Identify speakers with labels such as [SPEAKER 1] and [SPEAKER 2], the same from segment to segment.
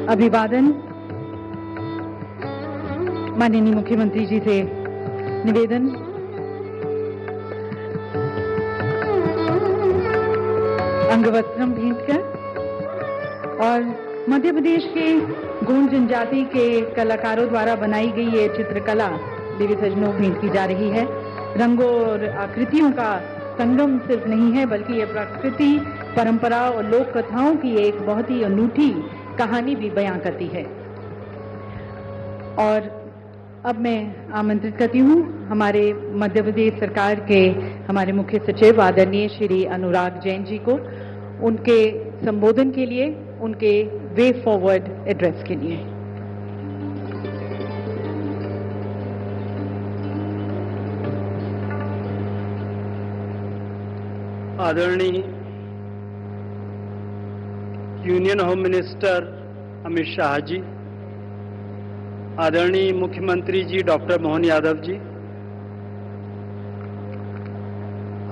[SPEAKER 1] अभिवादन। माननीय मुख्यमंत्री जी से निवेदन, अंगवस्त्रम भेंट कर और मध्य प्रदेश के गोंड जनजाति के कलाकारों द्वारा बनाई गई ये चित्रकला देवी सजनों भेंट की जा रही है। रंगों और आकृतियों का संगम सिर्फ नहीं है, बल्कि ये प्रकृति, परंपरा और लोक कथाओं की एक बहुत ही अनूठी कहानी भी बयां करती है। और अब मैं आमंत्रित करती हूं हमारे मध्य प्रदेश सरकार के हमारे मुख्य सचिव आदरणीय श्री अनुराग जैन जी को उनके संबोधन के लिए, उनके वे फॉरवर्ड एड्रेस के लिए।
[SPEAKER 2] आदरणीय union home minister Amit Shah ji, आदरणीय मुख्यमंत्री जी डॉक्टर मोहन यादव जी,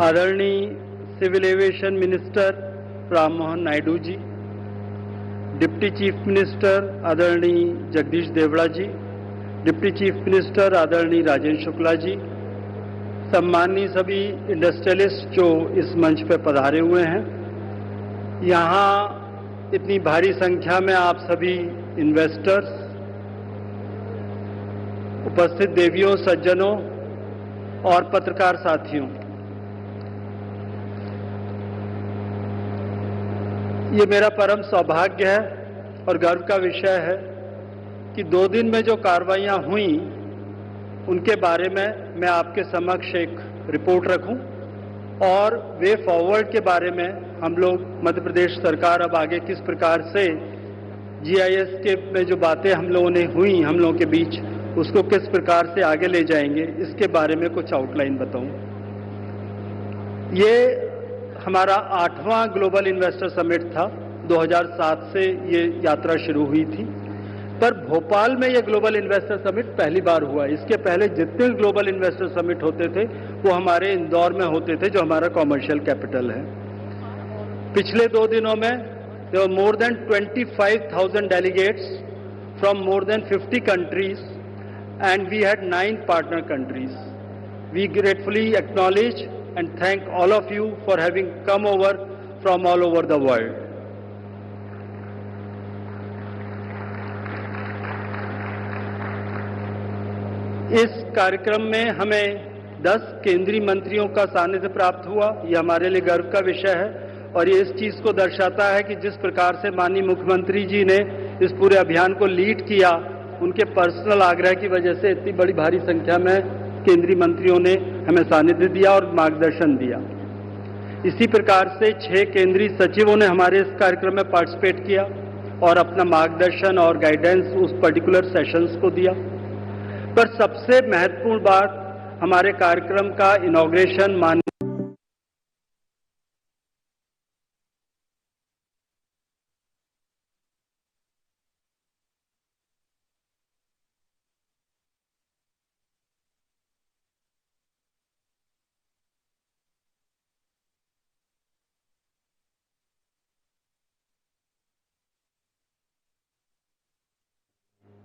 [SPEAKER 2] आदरणीय civil aviation minister Ram Mohan Naidu ji, deputy chief minister आदरणीय Jagdish Devda ji, deputy chief minister आदरणीय राजेंद्र शुक्ला जी, सम्माननीय सभी इंडस्ट्रियलिस्ट जो इस मंच पर पधारे हुए हैं, यहाँ इतनी भारी संख्या में आप सभी इन्वेस्टर्स, उपस्थित देवियों, सज्जनों और पत्रकार साथियों, ये मेरा परम सौभाग्य है और गर्व का विषय है कि 2 दिन में जो कार्रवाइयां हुई उनके बारे में मैं आपके समक्ष एक रिपोर्ट रखूं और वे फॉरवर्ड के बारे में हम लोग मध्य प्रदेश सरकार अब आगे किस प्रकार से जीआईएस के में जो बातें हम लोगों ने हुई हम लोगों के बीच उसको किस प्रकार से आगे ले जाएंगे, इसके बारे में कुछ आउटलाइन बताऊं। ये हमारा 8वां ग्लोबल इन्वेस्टर समिट था। 2007 से ये यात्रा शुरू हुई थी, पर भोपाल में ये ग्लोबल इन्वेस्टर समिट पहली बार हुआ। इसके पहले जितने ग्लोबल इन्वेस्टर समिट होते थे वो हमारे इंदौर में होते थे, जो हमारा कॉमर्शियल कैपिटल है। पिछले 2 दिनों में there were more than 25,000 delegates from more than 50 countries and we had 9 partner countries. We gratefully acknowledge and thank all of you for having come over from all over the world. इस कार्यक्रम में हमें 10 केंद्रीय मंत्रियों का सानिध्य प्राप्त हुआ। यह हमारे लिए गर्व का विषय है और ये इस चीज को दर्शाता है कि जिस प्रकार से माननीय मुख्यमंत्री जी ने इस पूरे अभियान को लीड किया, उनके पर्सनल आग्रह की वजह से इतनी बड़ी भारी संख्या में केंद्रीय मंत्रियों ने हमें सानिध्य दिया और मार्गदर्शन दिया। इसी प्रकार से 6 केंद्रीय सचिवों ने हमारे इस कार्यक्रम में पार्टिसिपेट किया और अपना मार्गदर्शन और गाइडेंस उस पर्टिकुलर सेशंस को दिया। पर सबसे महत्वपूर्ण बात, हमारे कार्यक्रम का इनॉग्रेशन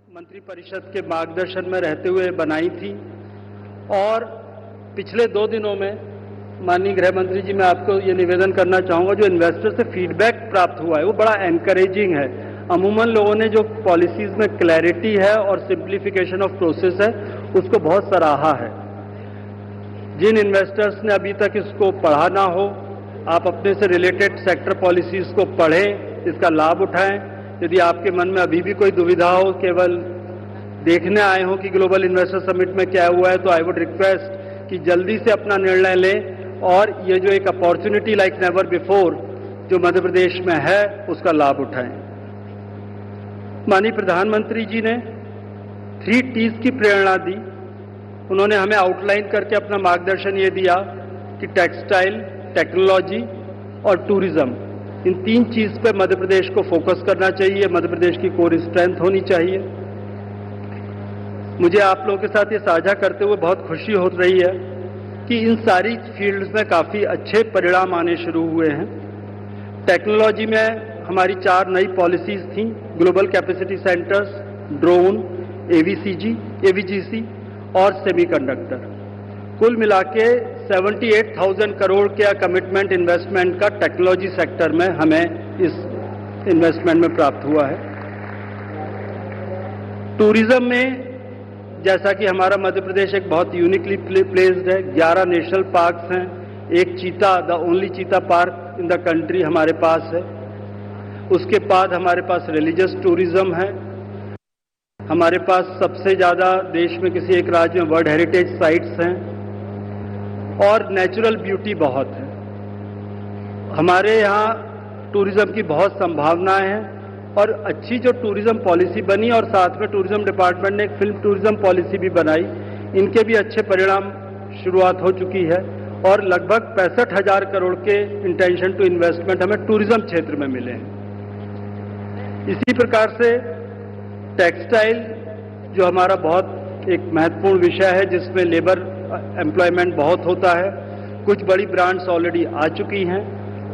[SPEAKER 2] मंत्री परिषद के मार्गदर्शन में रहते हुए बनाई थी। और पिछले 2 दिनों में माननीय गृह मंत्री जी, मैं आपको ये निवेदन करना चाहूँगा, जो इन्वेस्टर से फीडबैक प्राप्त हुआ है वो बड़ा एनकरेजिंग है। अमूमन लोगों ने जो पॉलिसीज में क्लैरिटी है और सिंप्लीफिकेशन ऑफ प्रोसेस है उसको बहुत सराहा है। जिन इन्वेस्टर्स ने अभी तक इसको पढ़ा ना हो, आप अपने से रिलेटेड सेक्टर पॉलिसीज को पढ़ें, इसका लाभ उठाएं। यदि आपके मन में अभी भी कोई दुविधा हो, केवल देखने आए हो कि ग्लोबल इन्वेस्टर समिट में क्या हुआ है, तो आई वुड रिक्वेस्ट कि जल्दी से अपना निर्णय लें और ये जो एक अपॉर्चुनिटी लाइक नेवर बिफोर जो मध्य प्रदेश में है उसका लाभ उठाएं। माननीय प्रधानमंत्री जी ने 3 T's की प्रेरणा दी। उन्होंने हमें आउटलाइन करके अपना मार्गदर्शन ये दिया कि टेक्सटाइल, टेक्नोलॉजी और टूरिज्म, इन 3 चीज पे मध्य प्रदेश को फोकस करना चाहिए, मध्य प्रदेश की कोर स्ट्रेंथ होनी चाहिए। मुझे आप लोगों के साथ ये साझा करते हुए बहुत खुशी हो रही है कि इन सारी फील्ड्स में काफी अच्छे परिणाम आने शुरू हुए हैं। टेक्नोलॉजी में हमारी 4 नई पॉलिसीज थी, global capacity centres, drone, AVGC और सेमीकंडक्टर। कुल मिला के 78,000 करोड़ का कमिटमेंट इन्वेस्टमेंट का टेक्नोलॉजी सेक्टर में हमें इस इन्वेस्टमेंट में प्राप्त हुआ है। टूरिज्म में जैसा कि हमारा मध्य प्रदेश एक बहुत यूनिकली प्लेस्ड है, 11 नेशनल पार्क्स हैं, एक चीता, द ओनली चीता पार्क इन द कंट्री हमारे पास है। उसके बाद हमारे पास रिलीजियस टूरिज्म है, हमारे पास सबसे ज्यादा देश में किसी एक राज्य में वर्ल्ड हेरिटेज साइट्स हैं और नेचुरल ब्यूटी बहुत है। हमारे यहाँ टूरिज्म की बहुत संभावनाएं हैं और अच्छी जो टूरिज्म पॉलिसी बनी और साथ में टूरिज्म डिपार्टमेंट ने एक फिल्म टूरिज्म पॉलिसी भी बनाई, इनके भी अच्छे परिणाम शुरुआत हो चुकी है और लगभग 65,000 करोड़ के इंटेंशन टू इन्वेस्टमेंट हमें टूरिज्म क्षेत्र में मिले हैं। इसी प्रकार से टेक्सटाइल जो हमारा बहुत एक महत्वपूर्ण विषय है, जिसमें लेबर एम्प्लॉयमेंट बहुत होता है, कुछ बड़ी ब्रांड्स ऑलरेडी आ चुकी हैं,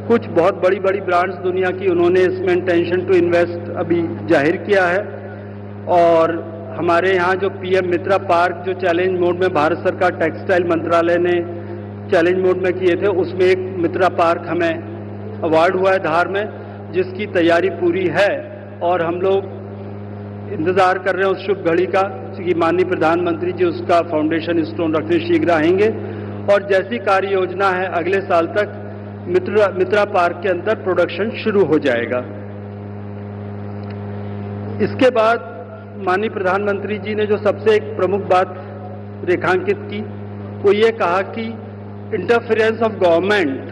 [SPEAKER 2] कुछ बहुत बड़ी बड़ी ब्रांड्स दुनिया की उन्होंने इसमें इंटेंशन टू इन्वेस्ट अभी जाहिर किया है। और हमारे यहाँ जो पीएम मित्रा पार्क जो चैलेंज मोड में भारत सरकार टेक्सटाइल मंत्रालय ने चैलेंज मोड में किए थे, उसमें एक मित्रा पार्क हमें अवार्ड हुआ है धार में, जिसकी तैयारी पूरी है और हम लोग इंतजार कर रहे हैं उस शुभ घड़ी का कि माननीय प्रधानमंत्री जी उसका फाउंडेशन स्टोन रखने शीघ्र आएंगे और जैसी कार्य योजना है अगले साल तक मित्रा पार्क के अंदर प्रोडक्शन शुरू हो जाएगा। इसके बाद माननीय प्रधानमंत्री जी ने जो सबसे एक प्रमुख बात रेखांकित की, वो ये कहा कि इंटरफेरेंस ऑफ गवर्नमेंट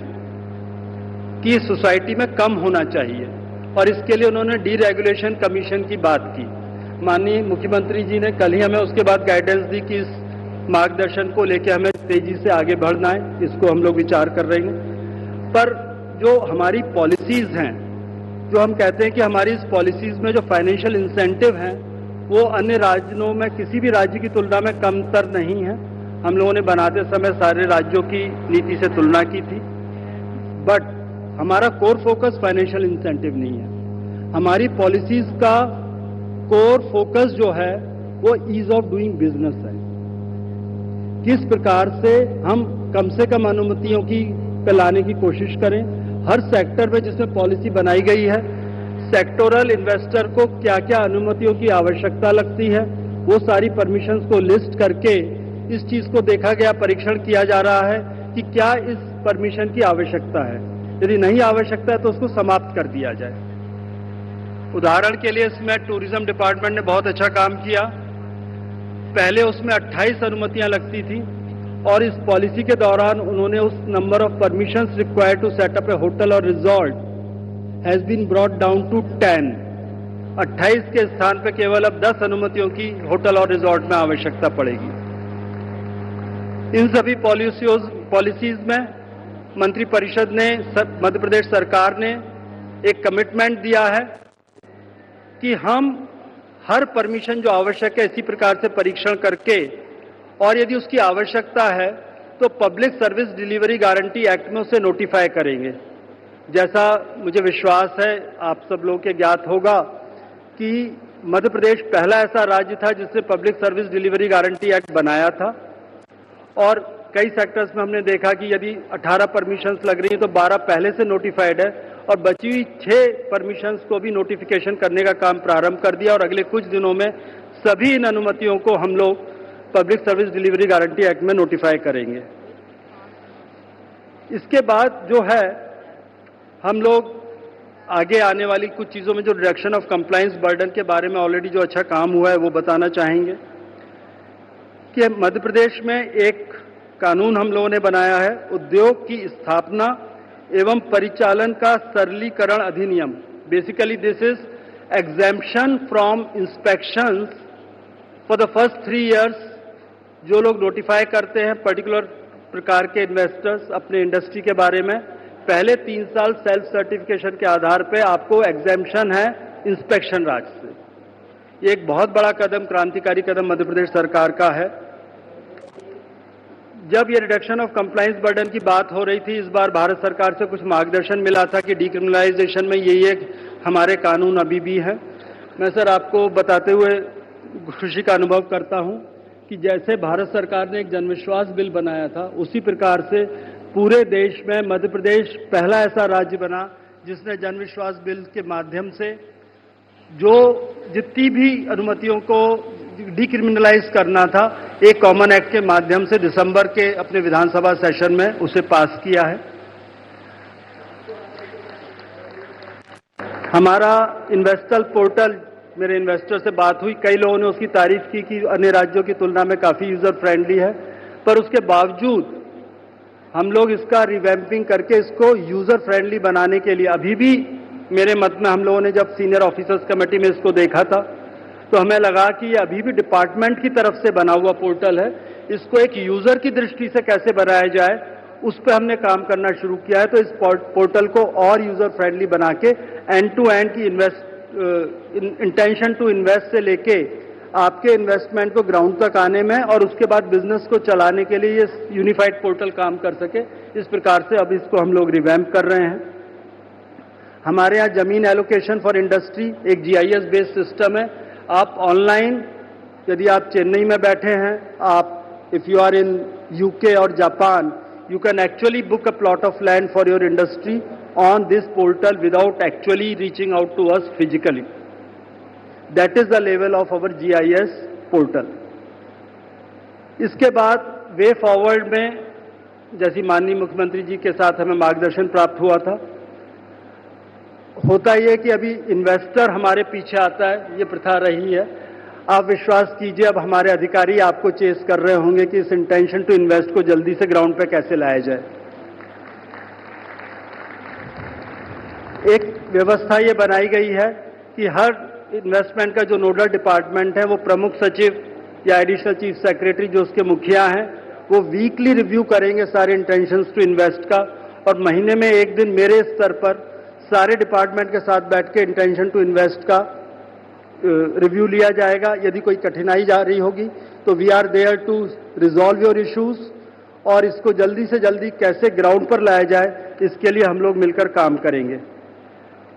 [SPEAKER 2] की सोसाइटी में कम होना चाहिए और इसके लिए उन्होंने डीरेगुलेशन कमीशन की बात की। माननीय मुख्यमंत्री जी ने कल ही हमें उसके बाद गाइडेंस दी कि इस मार्गदर्शन को लेकर हमें तेजी से आगे बढ़ना है, इसको हम लोग विचार कर रहे हैं। पर जो हमारी पॉलिसीज हैं, जो हम कहते हैं कि हमारी इस पॉलिसीज में जो फाइनेंशियल इंसेंटिव हैं वो अन्य राज्यों में किसी भी राज्य की तुलना में कमतर नहीं है। हम लोगों ने बनाते समय सारे राज्यों की नीति से तुलना की थी, बट हमारा कोर फोकस फाइनेंशियल इंसेंटिव नहीं है। हमारी पॉलिसीज का कोर फोकस जो है वो ईज ऑफ डूइंग बिजनेस है। किस प्रकार से हम कम से कम अनुमतियों की लाने की कोशिश करें, हर सेक्टर में जिसमें पॉलिसी बनाई गई है, सेक्टोरल इन्वेस्टर को क्या क्या अनुमतियों की आवश्यकता लगती है, वो सारी परमिशंस को लिस्ट करके इस चीज को देखा गया, परीक्षण किया जा रहा है कि क्या इस परमिशन की आवश्यकता है। यदि नहीं आवश्यकता है तो उसको समाप्त कर दिया जाए। उदाहरण के लिए इसमें टूरिज्म डिपार्टमेंट ने बहुत अच्छा काम किया। पहले उसमें 28 अनुमतियां लगती थी और इस पॉलिसी के दौरान उन्होंने उस number of permissions required to set up a hotel और resort has been brought down to 10। 28 के स्थान पर केवल अब 10 अनुमतियों की होटल और रिजॉर्ट में आवश्यकता पड़ेगी। इन सभी पॉलिसीज में मंत्रिपरिषद ने, मध्य प्रदेश सरकार ने एक कमिटमेंट दिया है कि हम हर परमिशन जो आवश्यक है इसी प्रकार से परीक्षण करके और यदि उसकी आवश्यकता है तो public service delivery guarantee act में उसे नोटिफाई करेंगे। जैसा मुझे विश्वास है आप सब लोगों के ज्ञात होगा कि मध्य प्रदेश पहला ऐसा राज्य था जिसने public service delivery guarantee act बनाया था और कई सेक्टर्स में हमने देखा कि यदि 18 परमिशंस लग रही हैं तो 12 पहले से नोटिफाइड है और बची हुई 6 परमिशंस को भी नोटिफिकेशन करने का काम प्रारंभ कर दिया और अगले कुछ दिनों में सभी इन अनुमतियों को हम लोग public service delivery guarantee act में नोटिफाई करेंगे। इसके बाद जो है हम लोग आगे आने वाली कुछ चीजों में जो रिडक्शन ऑफ कंप्लायंस बर्डन के बारे में ऑलरेडी जो अच्छा काम हुआ है वो बताना चाहेंगे कि मध्य प्रदेश में एक कानून हम लोगों ने बनाया है, उद्योग की स्थापना एवं परिचालन का सरलीकरण अधिनियम। Basically this is exemption from inspections for the first 3 years। जो लोग नोटिफाई करते हैं पर्टिकुलर प्रकार के इन्वेस्टर्स अपने इंडस्ट्री के बारे में, पहले 3 साल सेल्फ सर्टिफिकेशन के आधार पे आपको एग्जेम्पशन है इंस्पेक्शन राज से। ये एक बहुत बड़ा कदम, क्रांतिकारी कदम मध्य प्रदेश सरकार का है। जब ये रिडक्शन ऑफ कंप्लायंस बर्डन की बात हो रही थी, इस बार भारत सरकार से कुछ मार्गदर्शन मिला था कि डिक्रिमिनलाइजेशन में ये हमारे कानून अभी भी हैं। मैं सर आपको बताते हुए खुशी का अनुभव करता हूं कि जैसे भारत सरकार ने एक जनविश्वास बिल बनाया था, उसी प्रकार से पूरे देश में मध्य प्रदेश पहला ऐसा राज्य बना जिसने जनविश्वास बिल के माध्यम से जो जितनी भी अनुमतियों को डिक्रिमिनलाइज करना था, एक कॉमन एक्ट के माध्यम से दिसंबर के अपने विधानसभा सेशन में उसे पास किया है। हमारा इन्वेस्टर पोर्टल, मेरे इन्वेस्टर से बात हुई, कई लोगों ने उसकी तारीफ की कि अन्य राज्यों की तुलना में काफी यूजर फ्रेंडली है, पर उसके बावजूद हम लोग इसका रिवैम्पिंग करके इसको यूजर फ्रेंडली बनाने के लिए अभी भी मेरे मत में हम लोगों ने जब सीनियर ऑफिसर्स कमेटी में इसको देखा था तो हमें लगा कि ये अभी भी डिपार्टमेंट की तरफ से बना हुआ पोर्टल है, इसको एक यूजर की दृष्टि से कैसे बनाया जाए उस पर हमने काम करना शुरू किया है। तो इस पोर्टल को और यूजर फ्रेंडली बना के एंड टू एंड की इंटेंशन टू इन्वेस्ट से लेके आपके इन्वेस्टमेंट को ग्राउंड तक आने में और उसके बाद बिजनेस को चलाने के लिए ये यूनिफाइड पोर्टल काम कर सके, इस प्रकार से अब इसको हम लोग रिवैम्प कर रहे हैं। हमारे यहाँ जमीन एलोकेशन फॉर इंडस्ट्री एक जीआईएस बेस्ड सिस्टम है। आप ऑनलाइन, यदि आप चेन्नई में बैठे हैं, आप if you are in UK और Japan, you can actually book a plot of land for your industry on this portal without actually reaching out to us physically. That is the level of our GIS portal. इसके बाद way forward में जैसी माननीय मुख्यमंत्री जी के साथ हमें मार्गदर्शन प्राप्त हुआ था, होता यह कि अभी इन्वेस्टर हमारे पीछे आता है, ये प्रथा रही है। आप विश्वास कीजिए अब हमारे अधिकारी आपको चेस कर रहे होंगे कि इस इंटेंशन टू इन्वेस्ट को जल्दी से ग्राउंड पे कैसे लाया जाए। एक व्यवस्था ये बनाई गई है कि हर इन्वेस्टमेंट का जो नोडल डिपार्टमेंट है वो प्रमुख सचिव या एडिशनल चीफ सेक्रेटरी जो उसके मुखिया हैं वो वीकली रिव्यू करेंगे सारे इंटेंशंस टू इन्वेस्ट का, और महीने में एक दिन मेरे स्तर पर सारे डिपार्टमेंट के साथ बैठ के इंटेंशन टू इन्वेस्ट का रिव्यू लिया जाएगा। यदि कोई कठिनाई जा रही होगी तो we are there to resolve your issues, और इसको जल्दी से जल्दी कैसे ग्राउंड पर लाया जाए इसके लिए हम लोग मिलकर काम करेंगे।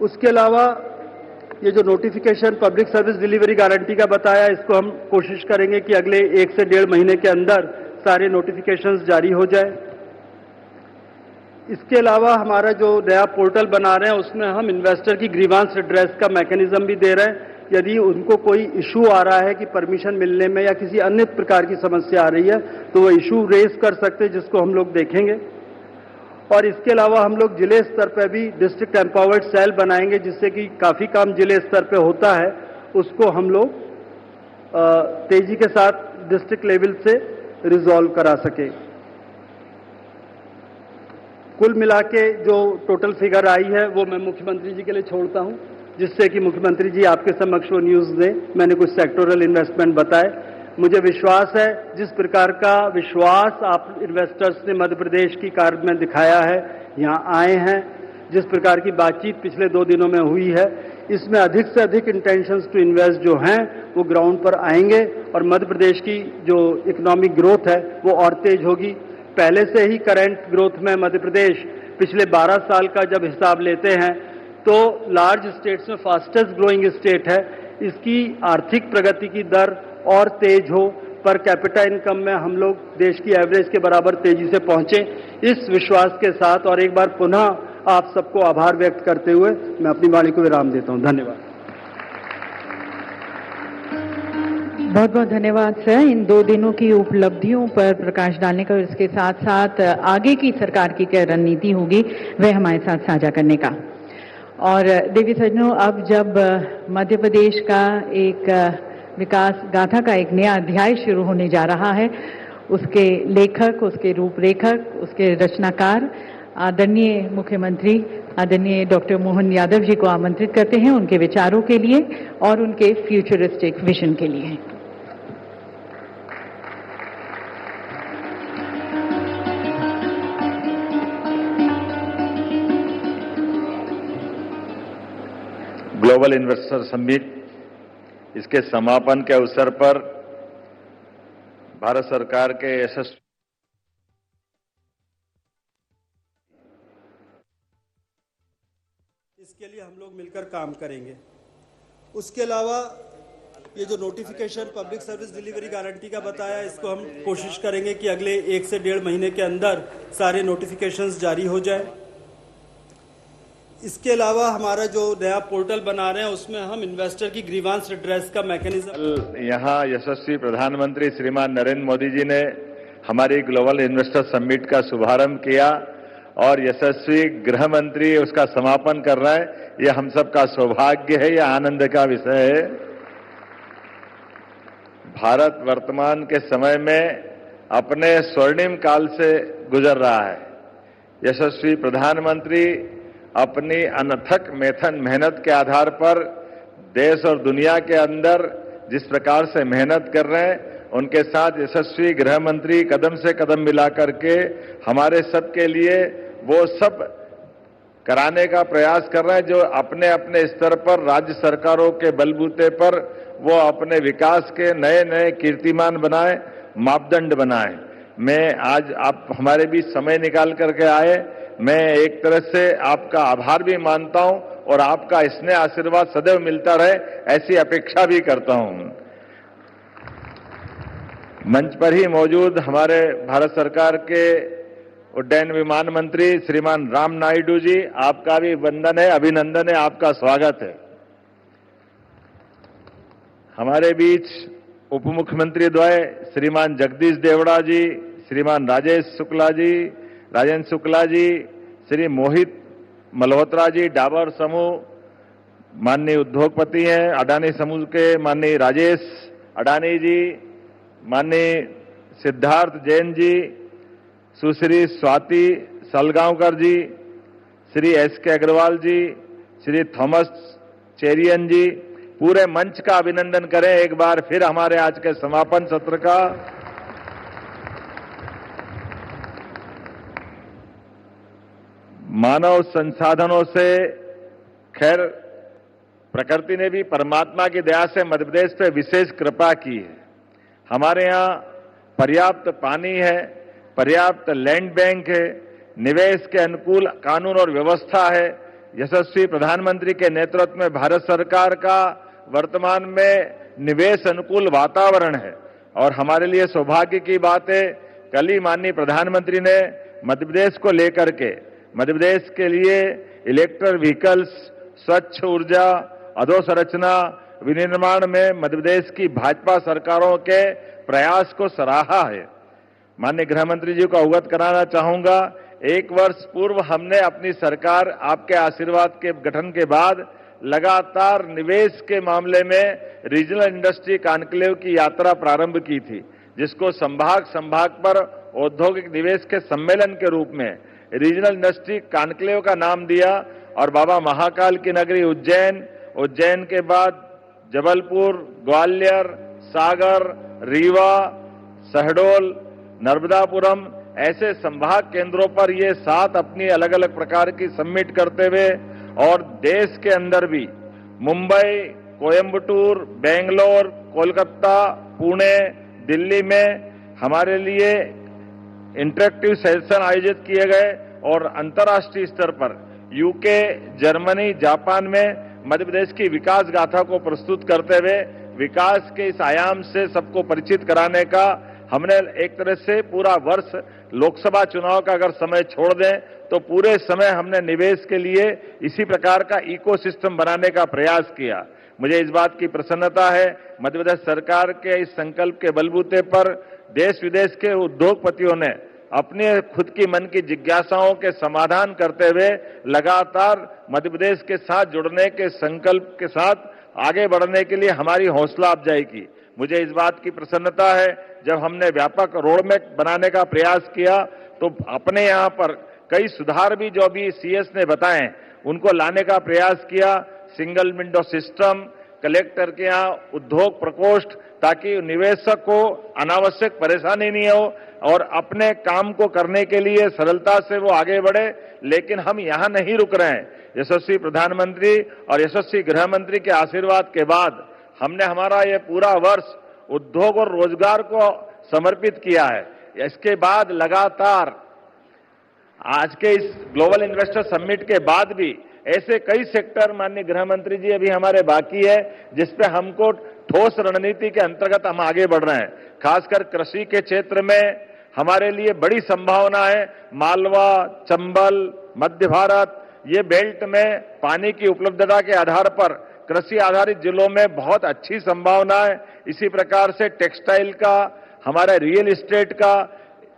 [SPEAKER 2] उसके अलावा ये जो notification public service delivery guarantee का बताया, इसको हम कोशिश करेंगे कि अगले 1 से 1.5 महीने के अंदर सारे नोटिफिकेशंस जारी हो जाए। इसके अलावा हमारा जो नया पोर्टल बना रहे हैं उसमें हम इन्वेस्टर की ग्रीवांस रिड्रेस का मैकेनिज्म भी दे रहे हैं। यदि उनको कोई इशू आ रहा है कि परमिशन मिलने में या किसी अन्य प्रकार की समस्या आ रही है तो वो इशू रेज कर सकते हैं, जिसको हम लोग देखेंगे। और इसके अलावा हम लोग जिले स्तर पर भी डिस्ट्रिक्ट एम्पावर्ड सेल बनाएंगे, जिससे कि काफी काम जिले स्तर पर होता है उसको हम लोग तेजी के साथ डिस्ट्रिक्ट लेवल से रिजॉल्व करा सके। कुल मिला के जो टोटल फिगर आई है वो मैं मुख्यमंत्री जी के लिए छोड़ता हूं, जिससे कि मुख्यमंत्री जी आपके समक्ष वो न्यूज दें। मैंने कुछ सेक्टोरल इन्वेस्टमेंट बताए। मुझे विश्वास है जिस प्रकार का विश्वास आप इन्वेस्टर्स ने मध्य प्रदेश की कार्य में दिखाया है, यहाँ आए हैं, जिस प्रकार की बातचीत पिछले 2 दिनों में हुई है, इसमें अधिक से अधिक इंटेंशंस टू इन्वेस्ट जो हैं वो ग्राउंड पर आएंगे और मध्य प्रदेश की जो इकोनॉमिक ग्रोथ है वो और तेज होगी। पहले से ही करंट ग्रोथ में मध्य प्रदेश पिछले 12 साल का जब हिसाब लेते हैं तो लार्ज स्टेट्स में फास्टेस्ट ग्रोइंग स्टेट है। इसकी आर्थिक प्रगति की दर और तेज हो, पर कैपिटा इनकम में हम लोग देश की एवरेज के बराबर तेजी से पहुंचे, इस विश्वास के साथ और एक बार पुनः आप सबको आभार व्यक्त करते हुए मैं अपनी वाणी को विराम देता हूं। धन्यवाद।
[SPEAKER 1] बहुत बहुत धन्यवाद सर, इन 2 दिनों की उपलब्धियों पर प्रकाश डालने का और इसके साथ साथ आगे की सरकार की क्या रणनीति होगी वह हमारे साथ साझा करने का। और देवी सज्जनों, अब जब मध्य प्रदेश का एक विकास गाथा का एक नया अध्याय शुरू होने जा रहा है, उसके लेखक, उसके रूपरेखक, उसके रचनाकार आदरणीय मुख्यमंत्री आदरणीय डॉक्टर मोहन यादव जी को आमंत्रित करते हैं उनके विचारों के लिए और उनके फ्यूचरिस्टिक विजन के लिए।
[SPEAKER 3] ग्लोबल इन्वेस्टर समिट, इसके समापन के अवसर पर भारत सरकार के यशस्वी
[SPEAKER 2] इसके लिए हम लोग मिलकर काम करेंगे। उसके अलावा ये जो notification public service delivery guarantee का बताया, इसको हम कोशिश करेंगे कि अगले 1 से 1.5 महीने के अंदर सारे नोटिफिकेशंस जारी हो जाए। इसके अलावा हमारा जो नया पोर्टल बना रहे हैं उसमें हम इन्वेस्टर की ग्रीवांस रिड्रेस का मैकेनिज्म,
[SPEAKER 3] यहाँ यशस्वी प्रधानमंत्री श्रीमान नरेंद्र मोदी जी ने हमारी ग्लोबल इन्वेस्टर समिट का शुभारंभ किया और यशस्वी गृह मंत्री उसका समापन कर रहे हैं। यह हम सबका सौभाग्य है, यह आनंद का विषय है। भारत वर्तमान के समय में अपने स्वर्णिम काल से गुजर रहा है। यशस्वी प्रधानमंत्री अपनी अनथक मेहनत के आधार पर देश और दुनिया के अंदर जिस प्रकार से मेहनत कर रहे हैं, उनके साथ यशस्वी गृह मंत्री कदम से कदम मिला करके हमारे सबके लिए वो सब कराने का प्रयास कर रहे हैं जो अपने अपने स्तर पर राज्य सरकारों के बलबूते पर वो अपने विकास के नए नए कीर्तिमान बनाए, मापदंड बनाए। मैं आज आप हमारे बीच समय निकाल करके आए, मैं एक तरह से आपका आभार भी मानता हूं और आपका स्नेह आशीर्वाद सदैव मिलता रहे ऐसी अपेक्षा भी करता हूं। मंच पर ही मौजूद हमारे भारत सरकार के उड्डयन विमान मंत्री श्रीमान राम नायडू जी, आपका भी वंदन है, अभिनंदन है, आपका स्वागत है। हमारे बीच उप मुख्यमंत्री द्वय श्रीमान जगदीश देवड़ा जी, श्रीमान राजेंद्र शुक्ला जी, श्री मोहित मल्होत्रा जी, डाबर समूह माननीय उद्योगपति हैं, अडानी समूह के माननीय राजेश अडानी जी, माननीय सिद्धार्थ जैन जी, सुश्री स्वाति सलगांवकर जी, श्री एस.के. अग्रवाल जी, श्री थॉमस चेरियन जी, पूरे मंच का अभिनंदन करें एक बार फिर हमारे आज के समापन सत्र का। मानव संसाधनों से खैर प्रकृति ने भी परमात्मा की दया से मध्य प्रदेश पे विशेष कृपा की है। हमारे यहाँ पर्याप्त पानी है, पर्याप्त लैंड बैंक है, निवेश के अनुकूल कानून और व्यवस्था है। यशस्वी प्रधानमंत्री के नेतृत्व में भारत सरकार का वर्तमान में निवेश अनुकूल वातावरण है और हमारे लिए सौभाग्य की बात है, कल ही माननीय प्रधानमंत्री ने मध्य प्रदेश को लेकर के मध्य प्रदेश के लिए इलेक्ट्रिक व्हीकल्स, स्वच्छ ऊर्जा, अधोसंरचना विनिर्माण में मध्य प्रदेश की भाजपा सरकारों के प्रयास को सराहा है। माननीय गृह मंत्री जी को अवगत कराना चाहूंगा, 1 वर्ष पूर्व हमने अपनी सरकार आपके आशीर्वाद के गठन के बाद लगातार निवेश के मामले में रीजनल इंडस्ट्री कॉन्क्लेव की यात्रा प्रारंभ की थी, जिसको संभाग पर औद्योगिक निवेश के सम्मेलन के रूप में रीजनल इंडस्ट्री कॉन्क्लेव का नाम दिया और बाबा महाकाल की नगरी उज्जैन के बाद जबलपुर, ग्वालियर, सागर, रीवा, शहडोल, नर्मदापुरम ऐसे संभाग केंद्रों पर ये 7 अपनी अलग अलग प्रकार की समिट करते हुए और देश के अंदर भी मुंबई, कोयंबटूर, बेंगलोर, कोलकाता, पुणे, दिल्ली में हमारे लिए इंटरेक्टिव सेशन आयोजित किए गए और अंतर्राष्ट्रीय स्तर पर यूके, जर्मनी, जापान में मध्य प्रदेश की विकास गाथा को प्रस्तुत करते हुए विकास के इस आयाम से सबको परिचित कराने का हमने एक तरह से पूरा वर्ष लोकसभा चुनाव का अगर समय छोड़ दें तो पूरे समय हमने निवेश के लिए इसी प्रकार का इकोसिस्टम बनाने का प्रयास किया। मुझे इस बात की प्रसन्नता है, मध्य प्रदेश सरकार के इस संकल्प के बलबूते पर देश विदेश के उद्योगपतियों ने अपने खुद की मन की जिज्ञासाओं के समाधान करते हुए लगातार मध्य प्रदेश के साथ जुड़ने के संकल्प के साथ आगे बढ़ने के लिए हमारी हौसला अफजाई की। मुझे इस बात की प्रसन्नता है, जब हमने व्यापक रोडमैप बनाने का प्रयास किया तो अपने यहाँ पर कई सुधार भी जो भी सीएस ने बताए उनको लाने का प्रयास किया। सिंगल विंडो सिस्टम, कलेक्टर के यहाँ उद्योग प्रकोष्ठ, ताकि निवेशक को अनावश्यक परेशानी नहीं हो और अपने काम को करने के लिए सरलता से वो आगे बढ़े। लेकिन हम यहाँ नहीं रुक रहे हैं। यशस्वी प्रधानमंत्री और यशस्वी गृह मंत्री के आशीर्वाद के बाद हमने हमारा ये पूरा वर्ष उद्योग और रोजगार को समर्पित किया है। इसके बाद लगातार आज के इस ग्लोबल इन्वेस्टर समिट के बाद भी ऐसे कई सेक्टर माननीय गृह मंत्री जी अभी हमारे बाकी है जिसपे हमको ठोस रणनीति के अंतर्गत हम आगे बढ़ रहे हैं। खासकर कृषि के क्षेत्र में हमारे लिए बड़ी संभावना है। मालवा, चंबल, मध्य भारत, ये बेल्ट में पानी की उपलब्धता के आधार पर कृषि आधारित जिलों में बहुत अच्छी संभावना है। इसी प्रकार से टेक्सटाइल का, हमारा रियल एस्टेट का,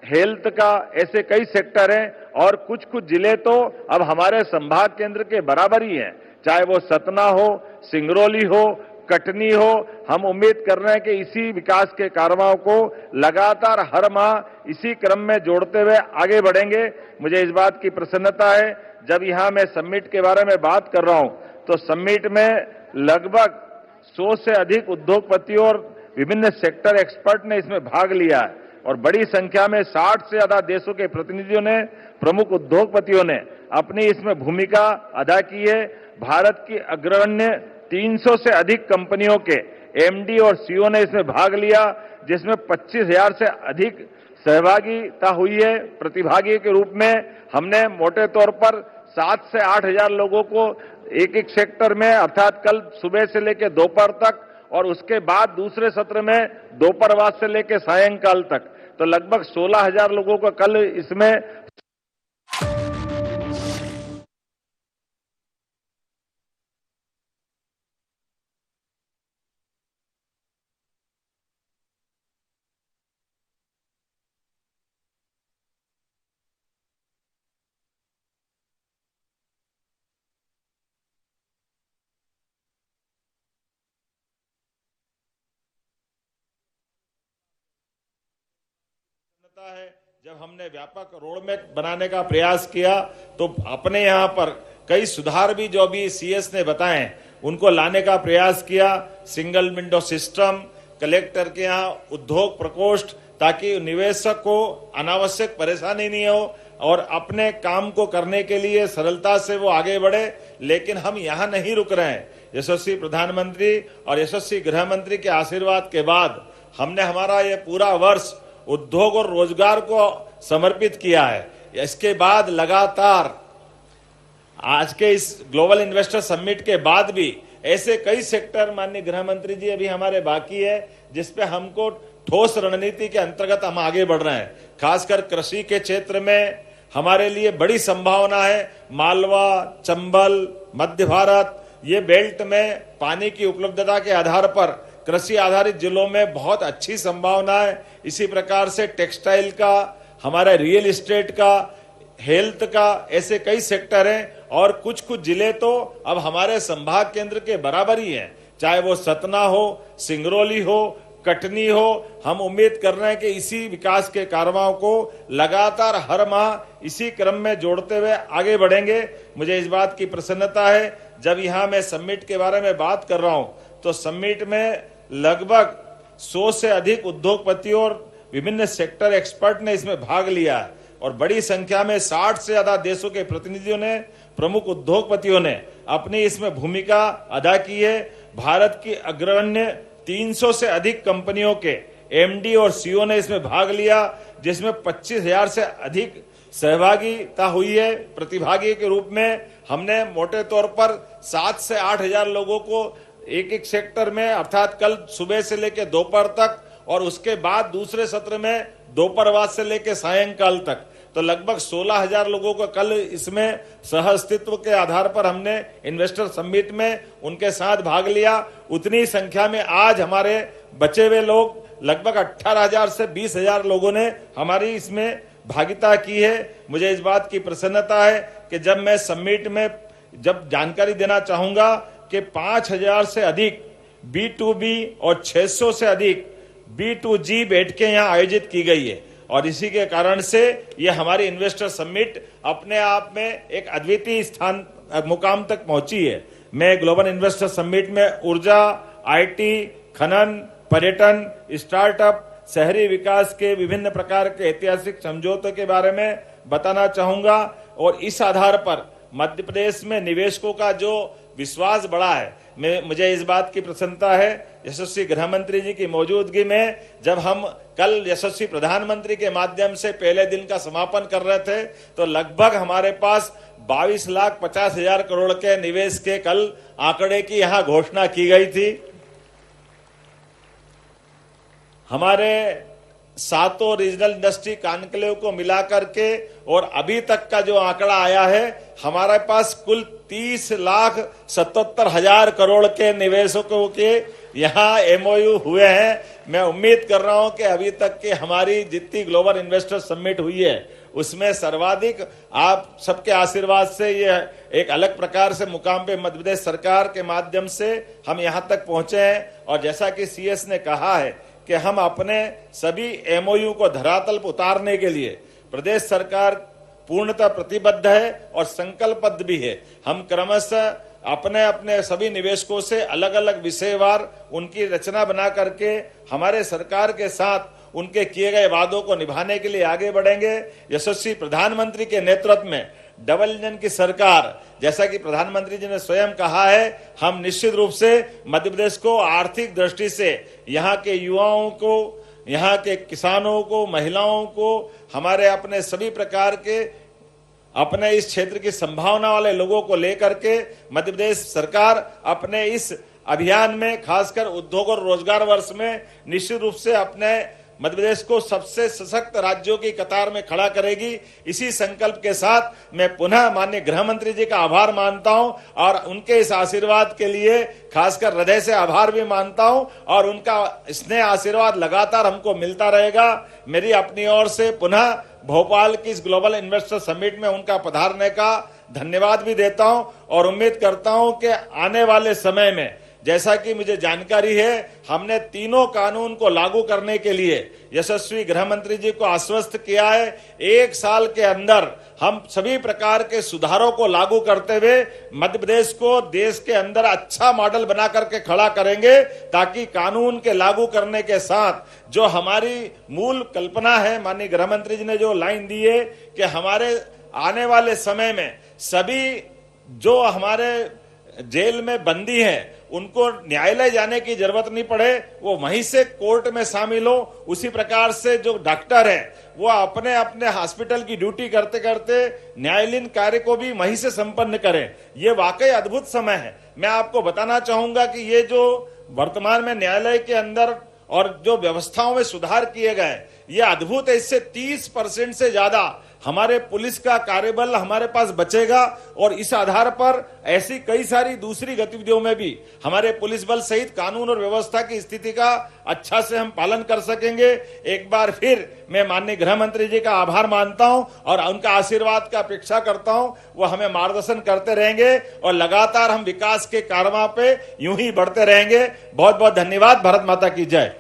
[SPEAKER 3] हेल्थ का, ऐसे कई सेक्टर हैं और कुछ कुछ जिले तो अब हमारे संभाग केंद्र के बराबर ही हैं, चाहे वो सतना हो, सिंगरौली हो, कटनी हो। हम उम्मीद कर रहे हैं कि इसी विकास के कारवां को लगातार हर माह इसी क्रम में जोड़ते हुए आगे बढ़ेंगे। मुझे इस बात की प्रसन्नता है, जब यहां मैं समिट के बारे में बात कर रहा हूं तो समिट में लगभग 100 से अधिक उद्योगपतियों और विभिन्न सेक्टर एक्सपर्ट ने इसमें भाग लिया है और बड़ी संख्या में 60 से ज्यादा देशों के प्रतिनिधियों ने, प्रमुख उद्योगपतियों ने अपनी इसमें भूमिका अदा की है। भारत की अग्रगण्य 300 से अधिक कंपनियों के एमडी और सीईओ ने इसमें भाग लिया, जिसमें 25,000 से अधिक सहभागिता हुई है। प्रतिभागी के रूप में हमने मोटे तौर पर 7 से 8,000 लोगों को एक एक सेक्टर में, अर्थात कल सुबह से लेकर दोपहर तक और उसके बाद दूसरे सत्र में दोपहर बाद से लेकर सायंकाल तक, तो लगभग 16,000 लोगों को कल इसमें है। जब हमने व्यापक रोड मैप बनाने का प्रयास किया तो अपने यहां पर कई सुधार भी जो भी सीएस ने बताए उनको लाने का प्रयास किया। सिंगल विंडो सिस्टम, कलेक्टर के यहां उद्योग प्रकोष्ठ, ताकि निवेशक को अनावश्यक परेशानी नहीं हो और अपने काम को करने के लिए सरलता से वो आगे बढ़े। लेकिन हम यहां नहीं रुक रहे हैं। यशस्वी प्रधानमंत्री और यशस्वी गृह मंत्री के आशीर्वाद के बाद हमने हमारा ये पूरा वर्ष उद्योग और रोजगार को समर्पित किया है। इसके बाद लगातार आज के इस ग्लोबल इन्वेस्टर समिट के बाद भी ऐसे कई सेक्टर माननीय गृह मंत्री जी अभी हमारे बाकी है जिसपे हमको ठोस रणनीति के अंतर्गत हम आगे बढ़ रहे हैं। खासकर कृषि के क्षेत्र में हमारे लिए बड़ी संभावना है। मालवा, चंबल, मध्य भारत, ये बेल्ट में पानी की उपलब्धता के आधार पर कृषि आधारित जिलों में बहुत अच्छी संभावना है। इसी प्रकार से टेक्सटाइल का, हमारा रियल एस्टेट का, हेल्थ का, ऐसे कई सेक्टर हैं और कुछ कुछ जिले तो अब हमारे संभाग केंद्र के बराबर ही हैं, चाहे वो सतना हो, सिंगरौली हो, कटनी हो। हम उम्मीद कर रहे हैं कि इसी विकास के कारवां को लगातार हर माह इसी क्रम में जोड़ते हुए आगे बढ़ेंगे। मुझे इस बात की प्रसन्नता है, जब यहां मैं समिट के बारे में बात कर रहा हूं तो समिट में लगभग 100 से अधिक उद्योगपतियों और विभिन्न सेक्टर एक्सपर्ट ने इसमें भाग लिया है और बड़ी संख्या में 60 से ज्यादा देशों के प्रतिनिधियों ने, प्रमुख उद्योगपतियों ने अपनी इसमें भूमिका अदा की है। भारत की अग्रगण्य 300 से अधिक कंपनियों के एमडी और सीईओ ने इसमें भाग लिया, जिसमें 25,000 से अधिक सहभागिता हुई है। प्रतिभागी के रूप में हमने मोटे तौर पर 7 से 8,000 लोगों को एक एक सेक्टर में, अर्थात कल सुबह से लेकर दोपहर तक और उसके बाद दूसरे सत्र में दोपहर बाद से लेकर सायंकाल तक, तो लगभग 16,000 लोगों को कल इसमें सह अस्तित्व के आधार पर हमने इन्वेस्टर समिट में उनके साथ भाग लिया। उतनी संख्या में आज हमारे बचे हुए लोग लगभग 18,000 से 20,000 लोगों ने हमारी इसमें भागीदारी की है। मुझे इस बात की प्रसन्नता है कि जब मैं समिट में जब जानकारी देना चाहूंगा कि 5,000 से अधिक B2B और 600 से अधिक B2G बैठकें यहां आयोजित की गई है और इसी के कारण से ये हमारी इन्वेस्टर समिट अपने आप में एक अद्वितीय स्थान मुकाम तक पहुंची है। मैं ग्लोबल इन्वेस्टर समिट में ऊर्जा, आईटी, खनन, पर्यटन, स्टार्टअप, शहरी विकास के विभिन्न प्रकार के ऐतिहासिक समझौतों के बारे में बताना चाहूंगा और इस आधार पर मध्य प्रदेश में निवेशकों का जो विश्वास बढ़ा है, मुझे इस बात की प्रसन्नता है यशस्वी गृह मंत्री जी की मौजूदगी में। जब हम कल यशस्वी प्रधानमंत्री के माध्यम से पहले दिन का समापन कर रहे थे तो लगभग हमारे पास 22,50,000 करोड़ के निवेश के कल आंकड़े की यहां घोषणा की गई थी। हमारे 7 रीजनल इंडस्ट्री कॉन्क्लेव को मिलाकर के और अभी तक का जो आंकड़ा आया है, हमारे पास कुल 30,77,000 करोड़ के निवेशकों के यहां एमओयू हुए हैं। मैं उम्मीद कर रहा हूं कि अभी तक की हमारी जितनी ग्लोबल इन्वेस्टर समिट हुई है उसमें सर्वाधिक आप सबके आशीर्वाद से ये एक अलग प्रकार से मुकाम पे मध्य प्रदेश सरकार के माध्यम से हम यहां तक पहुंचे हैं। और जैसा कि सीएस ने कहा है कि हम अपने सभी एमओयू को धरातल पर उतारने के लिए प्रदेश सरकार पूर्णतः प्रतिबद्ध है और संकल्पबद्ध भी है। हम क्रमशः अपने अपने सभी निवेशकों से अलग अलग विषयवार उनकी रचना बना करके हमारे सरकार के साथ उनके किए गए वादों को निभाने के लिए आगे बढ़ेंगे। यशस्वी प्रधानमंत्री के नेतृत्व में डबल इंजन की सरकार, जैसा कि प्रधानमंत्री जी ने स्वयं कहा है, हम निश्चित रूप से मध्य प्रदेश को आर्थिक दृष्टि से यहाँ के युवाओं को, यहाँ के किसानों को, महिलाओं को, हमारे अपने सभी प्रकार के अपने इस क्षेत्र की संभावना वाले लोगों को लेकर के मध्य प्रदेश सरकार अपने इस अभियान में खासकर उद्योग और रोजगार वर्ष में निश्चित रूप से अपने मध्य प्रदेश को सबसे सशक्त राज्यों की कतार में खड़ा करेगी। इसी संकल्प के साथ मैं पुनः माननीय गृह मंत्री जी का आभार मानता हूं और उनके इस आशीर्वाद के लिए खासकर हृदय से आभार भी मानता हूं और उनका स्नेह आशीर्वाद लगातार हमको मिलता रहेगा। मेरी अपनी ओर से पुनः भोपाल की इस ग्लोबल इन्वेस्टर समिट में उनका पधारने का धन्यवाद भी देता हूं और उम्मीद करता हूं कि आने वाले समय में, जैसा कि मुझे जानकारी है, हमने तीनों कानून को लागू करने के लिए यशस्वी गृह मंत्री जी को आश्वस्त किया है। 1 साल के अंदर हम सभी प्रकार के सुधारों को लागू करते हुए मध्य प्रदेश को देश के अंदर अच्छा मॉडल बना करके खड़ा करेंगे, ताकि कानून के लागू करने के साथ जो हमारी मूल कल्पना है, माननीय गृह मंत्री जी ने जो लाइन दी है कि हमारे आने वाले समय में सभी जो हमारे जेल में बंदी हैं उनको न्यायालय जाने की जरूरत नहीं पड़े, वो वहीं से कोर्ट में शामिल हो। उसी प्रकार से जो डॉक्टर हैं वो अपने अपने हॉस्पिटल की ड्यूटी करते करते न्यायालयीन कार्य को भी वहीं से संपन्न करें। ये वाकई अद्भुत समय है। मैं आपको बताना चाहूंगा कि ये जो वर्तमान में न्यायालय के अंदर और जो व्यवस्थाओं में सुधार किए गए, ये अद्भुत है। इससे 30% से ज्यादा हमारे पुलिस का कार्यबल हमारे पास बचेगा और इस आधार पर ऐसी कई सारी दूसरी गतिविधियों में भी हमारे पुलिस बल सहित कानून और व्यवस्था की स्थिति का अच्छा से हम पालन कर सकेंगे। एक बार फिर मैं माननीय गृह मंत्री जी का आभार मानता हूं और उनका आशीर्वाद का अपेक्षा करता हूं। वो हमें मार्गदर्शन करते रहेंगे और लगातार हम विकास के कारवां पे यूं ही बढ़ते रहेंगे। बहुत बहुत धन्यवाद। भारत माता की जय।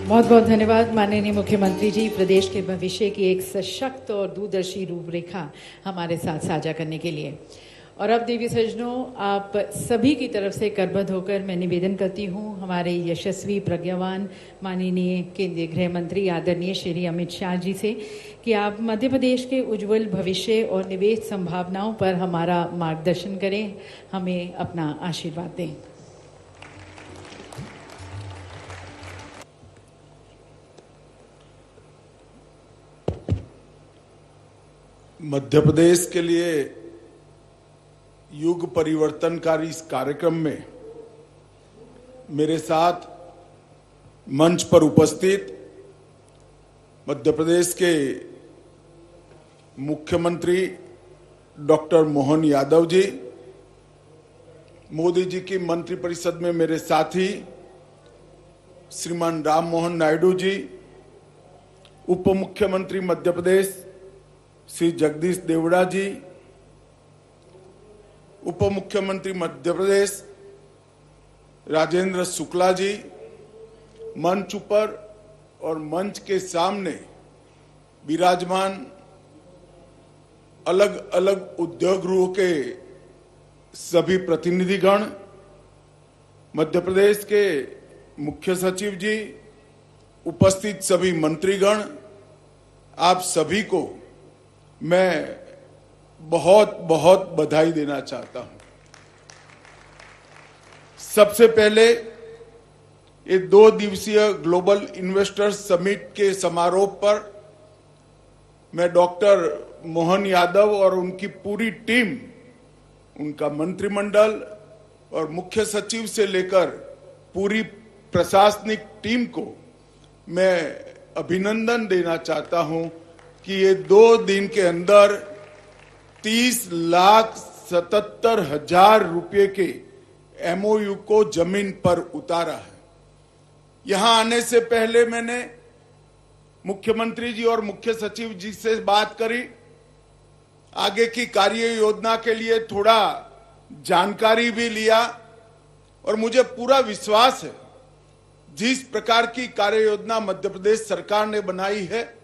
[SPEAKER 1] बहुत बहुत धन्यवाद माननीय मुख्यमंत्री जी, प्रदेश के भविष्य की एक सशक्त और दूरदर्शी रूपरेखा हमारे साथ साझा करने के लिए। और अब देवी सज्जनों, आप सभी की तरफ से करबद्ध होकर मैं निवेदन करती हूँ हमारे यशस्वी प्रज्ञावान माननीय केंद्रीय गृह मंत्री आदरणीय श्री अमित शाह जी से कि आप मध्य प्रदेश के उज्जवल भविष्य और निवेश संभावनाओं पर हमारा मार्गदर्शन करें, हमें अपना आशीर्वाद दें।
[SPEAKER 4] मध्य प्रदेश के लिए युग परिवर्तनकारी इस कार्यक्रम में मेरे साथ मंच पर उपस्थित मध्य प्रदेश के मुख्यमंत्री डॉक्टर मोहन यादव जी, मोदी जी की मंत्रिपरिषद में मेरे साथी श्रीमान राम मोहन नायडू जी, उप मुख्यमंत्री मध्य प्रदेश श्री जगदीश देवड़ा जी, उप मुख्यमंत्री मध्य प्रदेश राजेंद्र शुक्ला जी, मंच पर और मंच के सामने विराजमान अलग अलग उद्योग गृहों के सभी प्रतिनिधिगण, मध्य प्रदेश के मुख्य सचिव जी, उपस्थित सभी मंत्रीगण, आप सभी को मैं बहुत बहुत बधाई देना चाहता हूं। सबसे पहले ये 2 दिवसीय ग्लोबल इन्वेस्टर्स समिट के समारोह पर मैं डॉक्टर मोहन यादव और उनकी पूरी टीम, उनका मंत्रिमंडल और मुख्य सचिव से लेकर पूरी प्रशासनिक टीम को मैं अभिनंदन देना चाहता हूं कि ये 2 दिन के अंदर 30,77,000 रुपए के एमओयू को जमीन पर उतारा है। यहां आने से पहले मैंने मुख्यमंत्री जी और मुख्य सचिव जी से बात करी, आगे की कार्य योजना के लिए थोड़ा जानकारी भी लिया और मुझे पूरा विश्वास है जिस प्रकार की कार्य योजना मध्य प्रदेश सरकार ने बनाई है,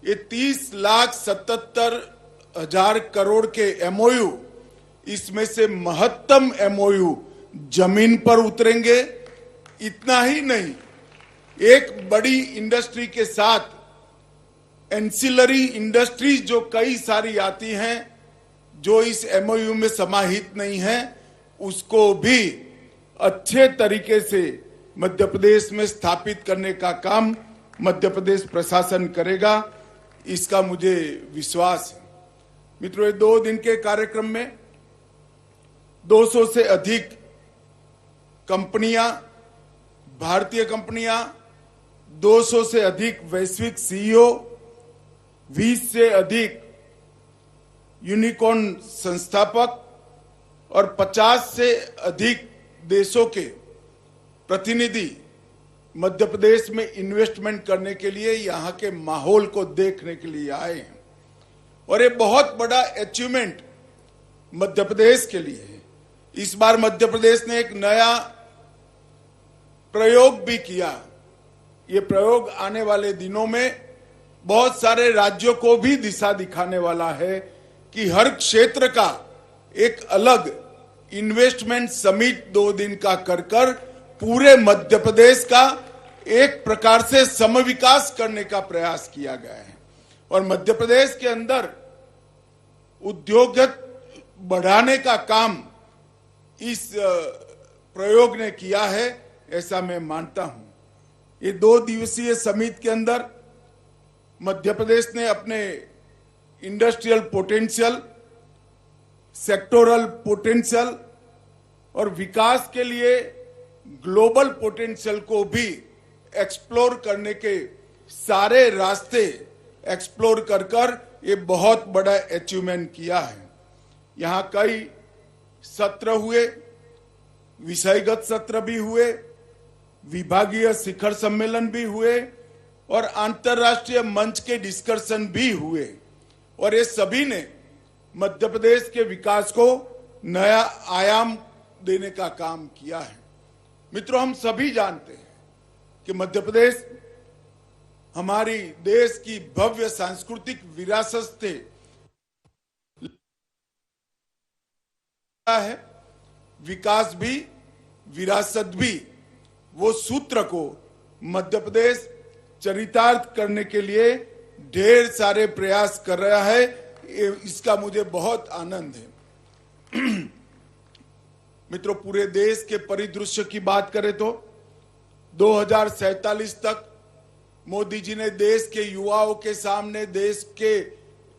[SPEAKER 4] ये 30,77,000 करोड़ के एमओयू, इसमें से महत्तम एमओयू जमीन पर उतरेंगे। इतना ही नहीं, एक बड़ी इंडस्ट्री के साथ एंसिलरी इंडस्ट्रीज जो कई सारी आती हैं, जो इस एमओयू में समाहित नहीं है, उसको भी अच्छे तरीके से मध्य प्रदेश में स्थापित करने का काम मध्य प्रदेश प्रशासन करेगा, इसका मुझे विश्वास है। मित्रों, ये 2 दिन के कार्यक्रम में 200 से अधिक कंपनियां, भारतीय कंपनियां, 200 से अधिक वैश्विक सीईओ, 20 से अधिक यूनिकॉर्न संस्थापक और 50 से अधिक देशों के प्रतिनिधि मध्य प्रदेश में इन्वेस्टमेंट करने के लिए, यहां के माहौल को देखने के लिए आए हैं। और ये बहुत बड़ा अचीवमेंट मध्य प्रदेश के लिए है। इस बार मध्य प्रदेश ने एक नया प्रयोग भी किया। ये प्रयोग आने वाले दिनों में बहुत सारे राज्यों को भी दिशा दिखाने वाला है कि हर क्षेत्र का एक अलग इन्वेस्टमेंट समिट 2 दिन का कर पूरे मध्य प्रदेश का एक प्रकार से समविकास करने का प्रयास किया गया है। और मध्य प्रदेश के अंदर उद्योग बढ़ाने का काम इस प्रयोग ने किया है, ऐसा मैं मानता हूं। ये 2 दिवसीय समिट के अंदर मध्य प्रदेश ने अपने इंडस्ट्रियल पोटेंशियल, सेक्टोरल पोटेंशियल और विकास के लिए ग्लोबल पोटेंशियल को भी एक्सप्लोर करने के सारे रास्ते एक्सप्लोर कर ये बहुत बड़ा अचीवमेंट किया है। यहां कई सत्र हुए, विषयगत सत्र भी हुए, विभागीय शिखर सम्मेलन भी हुए और अंतर्राष्ट्रीय मंच के डिस्कशन भी हुए। और ये सभी ने मध्य प्रदेश के विकास को नया आयाम देने का काम किया है। मित्रों, हम सभी जानते हैं कि मध्य प्रदेश हमारी देश की भव्य सांस्कृतिक विरासत से है, विकास भी विरासत भी। वो सूत्र को मध्य प्रदेश चरितार्थ करने के लिए ढेर सारे प्रयास कर रहा है, इसका मुझे बहुत आनंद है। मित्रों, पूरे देश के परिदृश्य की बात करें तो 2047 तक मोदी जी ने देश के युवाओं के सामने, देश के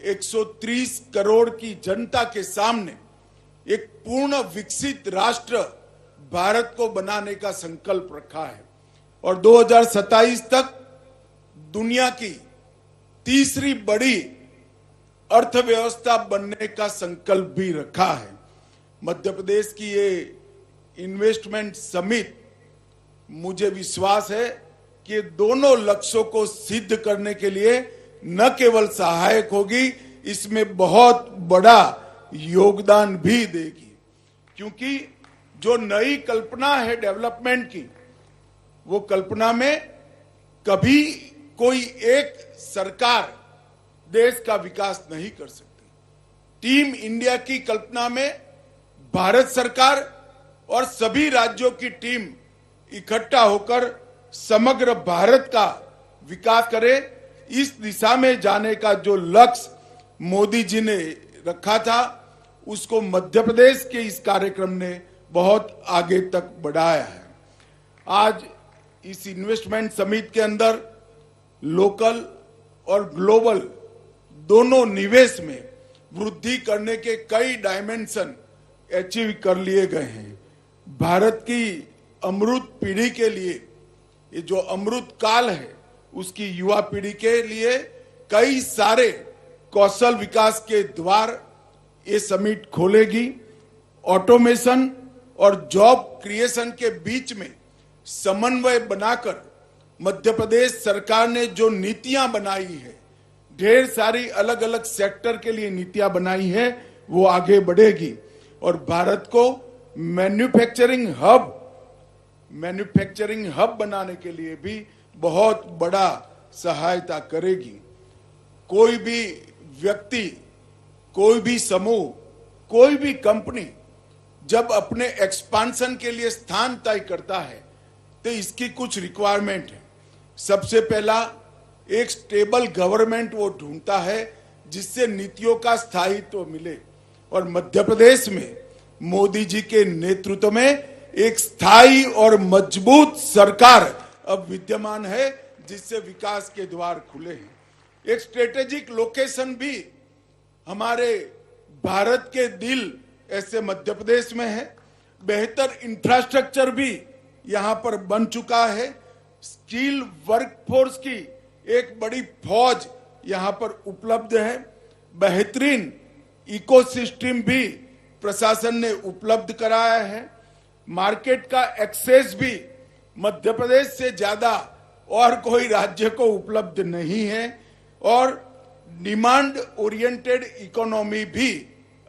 [SPEAKER 4] 130 करोड़ की जनता के सामने एक पूर्ण विकसित राष्ट्र भारत को बनाने का संकल्प रखा है। और 2027 तक दुनिया की तीसरी बड़ी अर्थव्यवस्था बनने का संकल्प भी रखा है। मध्य प्रदेश की ये इन्वेस्टमेंट समिट, मुझे विश्वास है कि दोनों लक्ष्यों को सिद्ध करने के लिए न केवल सहायक होगी, इसमें बहुत बड़ा योगदान भी देगी। क्योंकि जो नई कल्पना है डेवलपमेंट की, वो कल्पना में कभी कोई एक सरकार देश का विकास नहीं कर सकती। टीम इंडिया की कल्पना में भारत सरकार और सभी राज्यों की टीम इकट्ठा होकर समग्र भारत का विकास करे, इस दिशा में जाने का जो लक्ष्य मोदी जी ने रखा था, उसको मध्य प्रदेश के इस कार्यक्रम ने बहुत आगे तक बढ़ाया है। आज इस इन्वेस्टमेंट समिट के अंदर लोकल और ग्लोबल दोनों निवेश में वृद्धि करने के कई डायमेंशन अचीव कर लिए गए हैं। भारत की अमृत पीढ़ी के लिए, ये जो अमृत काल है, उसकी युवा पीढ़ी के लिए कई सारे कौशल विकास के द्वार ये समिट खोलेगी। ऑटोमेशन और जॉब क्रिएशन के बीच में समन्वय बनाकर मध्य प्रदेश सरकार ने जो नीतियां बनाई है, ढेर सारी अलग अलग सेक्टर के लिए नीतियां बनाई है, वो आगे बढ़ेगी और भारत को मैन्युफैक्चरिंग हब बनाने के लिए भी बहुत बड़ा सहायता करेगी। कोई भी व्यक्ति, कोई भी समूह, कोई भी कंपनी जब अपने एक्सपांशन के लिए स्थान तय करता है तो इसकी कुछ रिक्वायरमेंट है। सबसे पहला, एक स्टेबल गवर्नमेंट वो ढूंढता है जिससे नीतियों का स्थायित्व मिले, और मध्य प्रदेश में मोदी जी के नेतृत्व में एक स्थायी और मजबूत सरकार अब विद्यमान है, जिससे विकास के द्वार खुले हैं। एक स्ट्रेटेजिक लोकेशन भी हमारे भारत के दिल ऐसे मध्य प्रदेश में है। बेहतर इंफ्रास्ट्रक्चर भी यहां पर बन चुका है। स्किल वर्कफोर्स की एक बड़ी फौज यहां पर उपलब्ध है। बेहतरीन इकोसिस्टम भी प्रशासन ने उपलब्ध कराया है। मार्केट का एक्सेस भी मध्य प्रदेश से ज्यादा और कोई राज्य को उपलब्ध नहीं है, और डिमांड ओरिएंटेड इकोनॉमी भी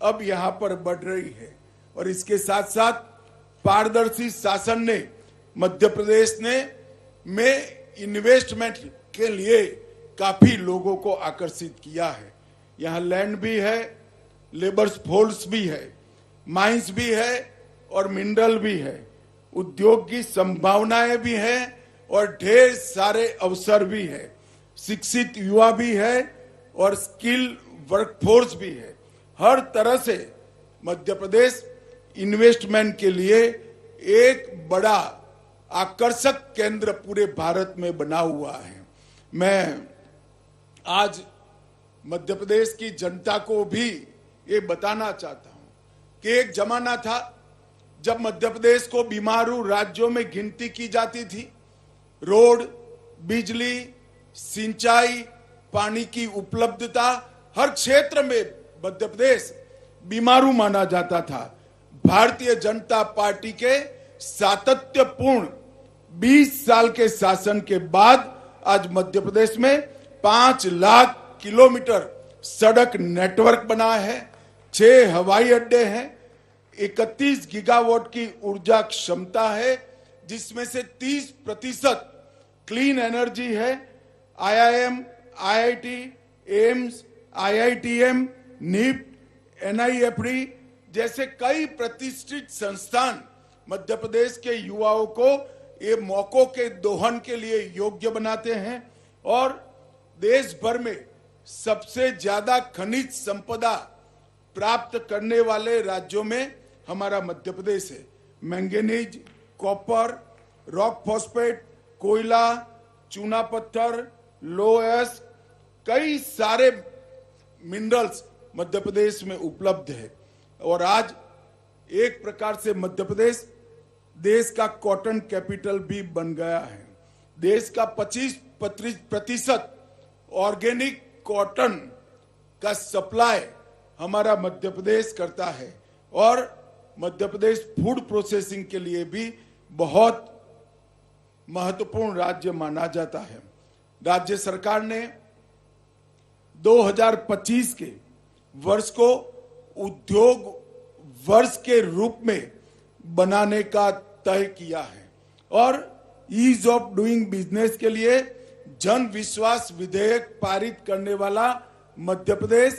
[SPEAKER 4] अब यहां पर बढ़ रही है। और इसके साथ साथ पारदर्शी शासन ने मध्य प्रदेश में इन्वेस्टमेंट के लिए काफी लोगों को आकर्षित किया है। यहाँ लैंड भी है, लेबर फोर्स भी है, माइंस भी है और मिनरल भी है। उद्योग की संभावनाएं भी हैं और ढेर सारे अवसर भी है। शिक्षित युवा भी है और स्किल वर्कफोर्स भी है। हर तरह से मध्य प्रदेश इन्वेस्टमेंट के लिए एक बड़ा आकर्षक केंद्र पूरे भारत में बना हुआ है। मैं आज मध्य प्रदेश की जनता को भी ये बताना चाहता हूं कि एक जमाना था जब मध्य प्रदेश को बीमारू राज्यों में गिनती की जाती थी। रोड, बिजली, सिंचाई, पानी की उपलब्धता, हर क्षेत्र में मध्य प्रदेश बीमारू माना जाता था। भारतीय जनता पार्टी के सातत्यपूर्ण 20 साल के शासन के बाद आज मध्य प्रदेश में 5 लाख किलोमीटर सड़क नेटवर्क बना है, 6 हवाई अड्डे हैं, 31 गीगावाट की ऊर्जा क्षमता है, जिसमें से 30% क्लीन एनर्जी है। IIM, IIT, AIIMS, IITM, NIFT, NIFD जैसे कई प्रतिष्ठित संस्थान मध्य प्रदेश के युवाओं को ये मौकों के दोहन के लिए योग्य बनाते हैं, और देश भर में सबसे ज्यादा खनिज संपदा प्राप्त करने वाले राज्यों में हमारा मध्य प्रदेश है। मैंगनीज, कॉपर, रॉक फॉस्फेट, कोयला, चूना पत्थर, लोहस, कई सारे मिनरल्स मध्य प्रदेश में उपलब्ध है। और आज एक प्रकार से मध्य प्रदेश देश का कॉटन कैपिटल भी बन गया है। देश का 25% ऑर्गेनिक कॉटन का सप्लाई हमारा मध्य प्रदेश करता है, और मध्य प्रदेश फूड प्रोसेसिंग के लिए भी बहुत महत्वपूर्ण राज्य माना जाता है। राज्य सरकार ने 2025 के वर्ष को उद्योग वर्ष के रूप में बनाने का तय किया है, और ईज ऑफ डूइंग बिजनेस के लिए जन विश्वास विधेयक पारित करने वाला मध्य प्रदेश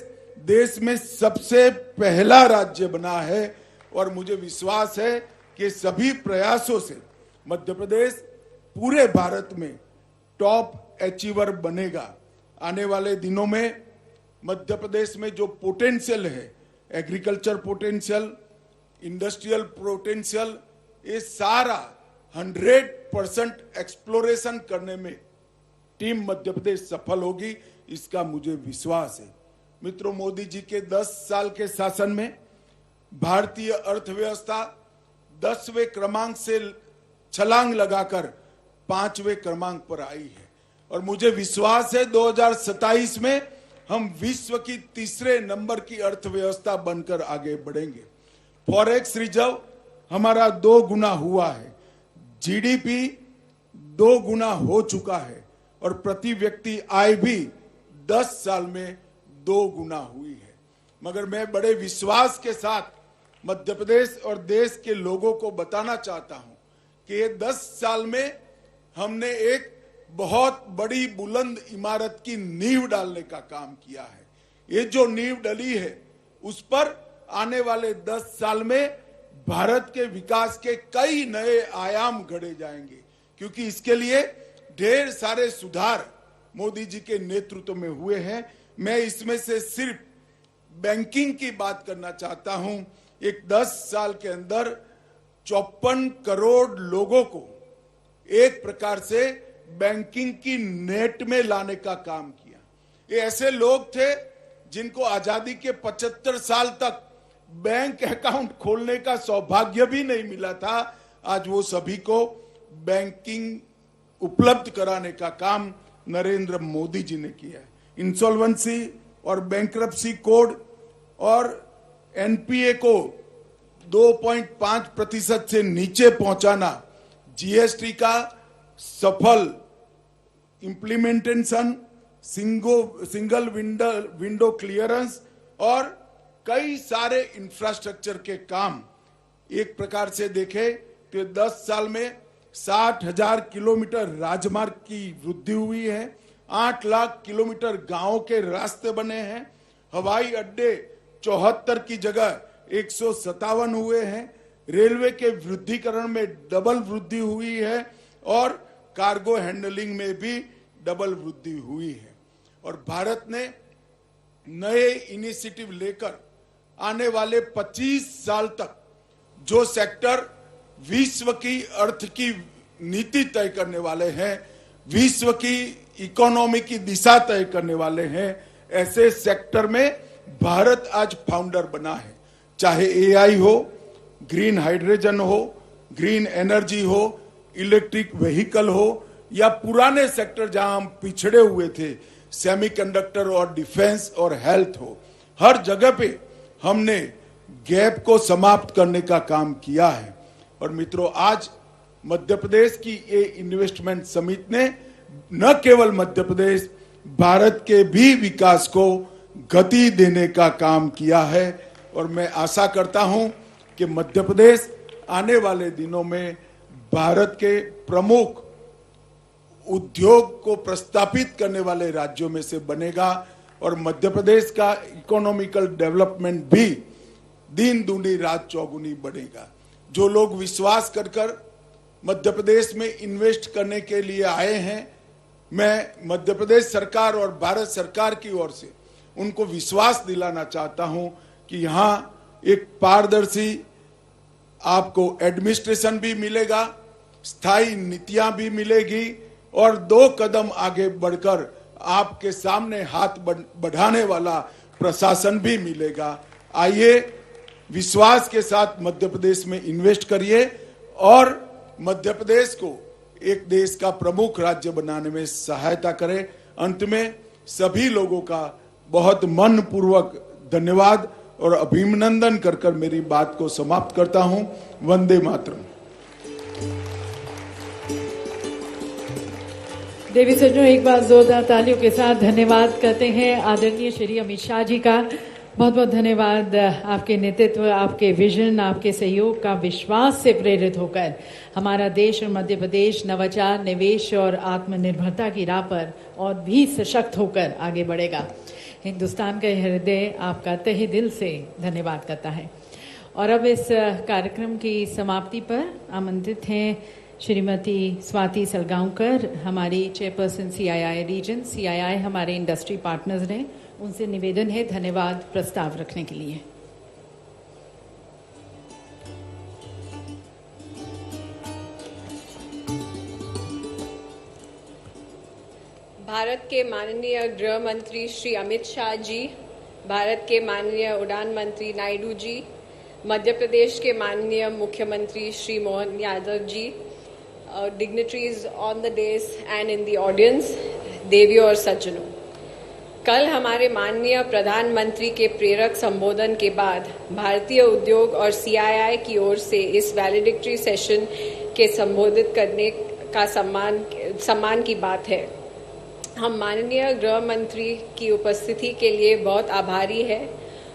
[SPEAKER 4] देश में सबसे पहला राज्य बना है। और मुझे विश्वास है कि सभी प्रयासों से मध्य प्रदेश पूरे भारत में टॉप अचीवर बनेगा। आने वाले दिनों में मध्य प्रदेश में जो पोटेंशियल है, एग्रीकल्चर पोटेंशियल, इंडस्ट्रियल पोटेंशियल, ये सारा 100% एक्सप्लोरेशन करने में टीम मध्य प्रदेश सफल होगी, इसका मुझे विश्वास है। मित्रों, मोदी जी के 10 साल के शासन में भारतीय अर्थव्यवस्था 10वें क्रमांक से छलांग लगाकर 5वें क्रमांक पर आई है और मुझे विश्वास है 2027 में हम विश्व की तीसरे नंबर की अर्थव्यवस्था बनकर आगे बढ़ेंगे। फॉरेक्स रिजर्व हमारा 2 गुना हुआ है, जीडीपी 2 गुना हो चुका है और प्रति व्यक्ति आय भी 10 साल में 2 गुना हुई है। मगर मैं बड़े विश्वास के साथ मध्य प्रदेश और देश के लोगों को बताना चाहता हूं कि ये 10 साल में हमने एक बहुत बड़ी बुलंद इमारत की नींव डालने का काम किया है। ये जो नींव डली है उस पर आने वाले 10 साल में भारत के विकास के कई नए आयाम गढ़े जाएंगे, क्योंकि इसके लिए ढेर सारे सुधार मोदी जी के नेतृत्व में हुए हैं। मैं इसमें से सिर्फ बैंकिंग की बात करना चाहता हूं। एक 10 साल के अंदर 54 करोड़ लोगों को एक प्रकार से बैंकिंग की नेट में लाने का काम किया। ये ऐसे लोग थे जिनको आजादी के 75 साल तक बैंक अकाउंट खोलने का सौभाग्य भी नहीं मिला था। आज वो सभी को बैंकिंग उपलब्ध कराने का काम नरेंद्र मोदी जी ने किया है। इंसॉल्वेंसी और बैंक्रप्सी कोड और एनपीए को 2.5% से नीचे पहुंचाना, जीएसटी का सफल इम्प्लीमेंटेशन, सिंगल विंडो क्लियरेंस और कई सारे इंफ्रास्ट्रक्चर के काम, एक प्रकार से देखें तो 10 साल में 60,000 किलोमीटर राजमार्ग की वृद्धि हुई है, 8 लाख किलोमीटर गांवों के रास्ते बने हैं, हवाई अड्डे 74 की जगह 157 हुए हैं, रेलवे के वृद्धिकरण में डबल वृद्धि हुई है और कार्गो हैंडलिंग में भी डबल वृद्धि हुई है। और भारत ने नए इनिशिएटिव लेकर आने वाले 25 साल तक जो सेक्टर विश्व की अर्थ की नीति तय करने वाले हैं, विश्व की इकोनॉमी की दिशा तय करने वाले हैं, ऐसे सेक्टर में भारत आज फाउंडर बना है। चाहे एआई हो, ग्रीन हाइड्रोजन हो, ग्रीन एनर्जी हो, इलेक्ट्रिक व्हीकल हो या पुराने सेक्टर जहां हम पिछड़े हुए थे, सेमीकंडक्टर और डिफेंस और हेल्थ हो, हर जगह पे हमने गैप को समाप्त करने का काम किया है। और मित्रों, आज मध्य प्रदेश की ये इन्वेस्टमेंट समिट ने न केवल मध्य प्रदेश, भारत के भी विकास को गति देने का काम किया है और मैं आशा करता हूं कि मध्य प्रदेश आने वाले दिनों में भारत के प्रमुख उद्योग को प्रस्तापित करने वाले राज्यों में से बनेगा और मध्य प्रदेश का इकोनॉमिकल डेवलपमेंट भी दिन दूनी रात चौगुनी बढ़ेगा। जो लोग विश्वास कर कर मध्य प्रदेश में इन्वेस्ट करने के लिए आए हैं, मैं मध्य प्रदेश सरकार और भारत सरकार की ओर से उनको विश्वास दिलाना चाहता हूं कि यहां एक पारदर्शी आपको एडमिनिस्ट्रेशन भी मिलेगा, स्थायी नीतियां भी मिलेगी और 2 कदम आगे बढ़कर आपके सामने हाथ बढ़ाने वाला प्रशासन भी मिलेगा। आइए विश्वास के साथ मध्य प्रदेश में इन्वेस्ट करिए और मध्य प्रदेश को एक देश का प्रमुख राज्य बनाने में सहायता करें। अंत में सभी लोगों का बहुत मनपूर्वक धन्यवाद और अभिनंदन कर कर मेरी बात को समाप्त करता हूं। वंदे मातरम।
[SPEAKER 1] देवी सज्जनों, एक बार जोरदार तालियों के साथ धन्यवाद करते हैं आदरणीय श्री अमित शाह जी का। बहुत बहुत धन्यवाद। आपके नेतृत्व, आपके विजन, आपके सहयोग का विश्वास से प्रेरित होकर हमारा देश और मध्य प्रदेश नवाचार, निवेश और आत्मनिर्भरता की राह पर और भी सशक्त होकर आगे बढ़ेगा। हिंदुस्तान का हृदय आपका तहे दिल से धन्यवाद करता है। और अब इस कार्यक्रम की समाप्ति पर आमंत्रित हैं श्रीमती स्वाति सलगांवकर, हमारी चेयरपर्सन सीआईआई रीजन। सीआईआई हमारे इंडस्ट्री पार्टनर्स हैं, उनसे निवेदन है धन्यवाद प्रस्ताव रखने के लिए।
[SPEAKER 5] भारत के माननीय गृह मंत्री श्री अमित शाह जी, भारत के माननीय उड़ान मंत्री नायडू जी, मध्य प्रदेश के माननीय मुख्यमंत्री Shri Mohan Yadav ji, dignitaries on the dais and in the audience, देवियों और सज्जनों, कल हमारे माननीय प्रधानमंत्री के प्रेरक संबोधन के बाद भारतीय उद्योग और CII की ओर से इस वैलिडिक्टरी सेशन के संबोधित करने का सम्मान की बात है। हम माननीय गृह मंत्री की उपस्थिति के लिए बहुत आभारी है।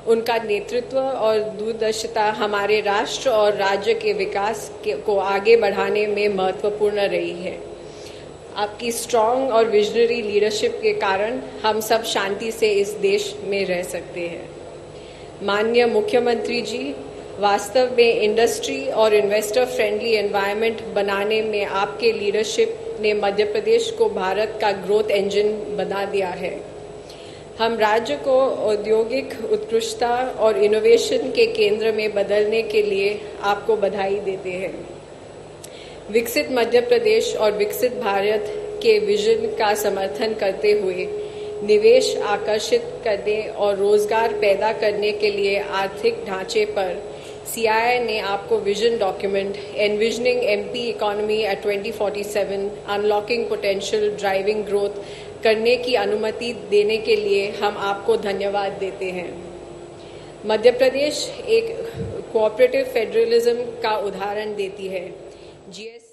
[SPEAKER 5] उनका नेतृत्व और दूरदर्शिता हमारे राष्ट्र और राज्य के विकास को आगे बढ़ाने में महत्वपूर्ण रही है। आपकी स्ट्रॉन्ग और विजनरी लीडरशिप के कारण हम सब शांति से इस देश में रह सकते हैं। माननीय मुख्यमंत्री जी, वास्तव में इंडस्ट्री और इन्वेस्टर फ्रेंडली एनवायरनमेंट बनाने में आपके लीडरशिप ने मध्य प्रदेश को भारत का ग्रोथ इंजन बना दिया है। हम राज्य को औद्योगिक उत्कृष्टता और इनोवेशन के केंद्र में बदलने के लिए आपको बधाई देते हैं। विकसित मध्य प्रदेश और विकसित भारत के विजन का समर्थन करते हुए निवेश आकर्षित करने और रोजगार पैदा करने के लिए आर्थिक ढांचे पर CII ने आपको vision document envisioning MP economy eight 2047 unlocking potential driving growth करने की अनुमति देने के लिए हम आपको धन्यवाद देते हैं। मध्य प्रदेश एक कोऑपरेटिव फेडरलिज्म का उदाहरण देती है। GS